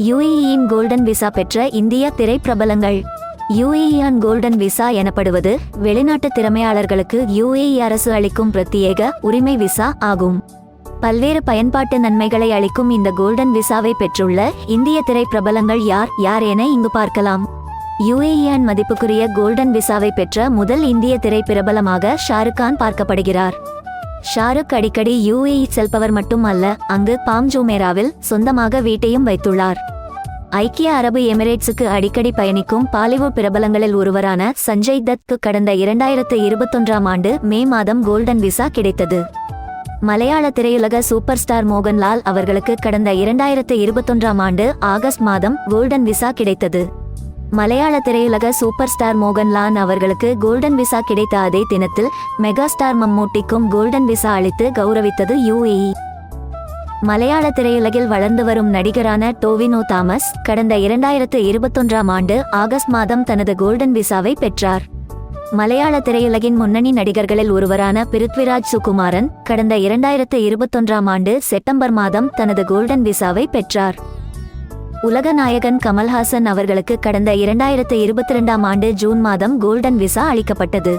யுஏஇயின் golden visa பெற்ற இந்திய திரைப்பிரபலங்கள். யுஏஇயான் golden visa எனப்படுவது வெளிநாட்டு திறமையாளர்களுக்கு யுஏஇ அரசு அளிக்கும் பிரத்யேக உரிமை விசா ஆகும். பல்வேறு பயன்பாட்டு நன்மைகளை அளிக்கும் இந்த கோல்டன் விசாவை பெற்றுள்ள இந்திய திரைப்பிரபலங்கள் யார் யார் என இங்கு பார்க்கலாம். யுஏஇயான் மதிப்புக்குரிய கோல்டன் விசாவை பெற்ற முதல் இந்திய திரைப்பிரபலமாக ஷாருக் கான் பார்க்கப்படுகிறார். ஷாருக் அடிக்கடி யுஏஇ செல்பவர் மட்டும் அல்ல, அங்கு பாம் ஜுமேராவில் சொந்தமாக வீட்டையும் வைத்துள்ளார். ஐக்கிய அரபு எமிரேட்ஸுக்கு அடிக்கடி பயணிக்கும் பாலிவுட் பிரபலங்களில் ஒருவரான சஞ்சய் தத்துக்கு கடந்த 2021ஆம் ஆண்டு மே மாதம் கோல்டன் விசா கிடைத்தது. மலையாள திரையுலக சூப்பர் ஸ்டார் மோகன்லால் அவர்களுக்கு கடந்த 2021ஆம் ஆண்டு ஆகஸ்ட் மாதம் கோல்டன் விசா கிடைத்தது. மலையாள திரையுலக சூப்பர் ஸ்டார் மோகன்லால் அவர்களுக்கு கோல்டன் விசா கிடைத்த அதே தினத்தில் மெகா ஸ்டார் மம்மூட்டிக்கும் கோல்டன் விசா அளித்து கௌரவித்தது யுஏஇ. மலையாள திரையுலகில் வளர்ந்து வரும் நடிகரான டோவினோ தாமஸ் கடந்த 2021ஆம் ஆண்டு ஆகஸ்ட் மாதம் தனது கோல்டன் விசாவை பெற்றார். மலையாள திரையுலகின் முன்னணி நடிகர்களில் ஒருவரான பிருத்விராஜ் சுகுமாரன் கடந்த 2021ஆம் ஆண்டு செப்டம்பர் மாதம் தனது கோல்டன் விசாவை பெற்றார். உலக நாயகன் கமல்ஹாசன் அவர்களுக்கு கடந்த 2022ஆம் ஆண்டு ஜூன் மாதம் கோல்டன் விசா அளிக்கப்பட்டது.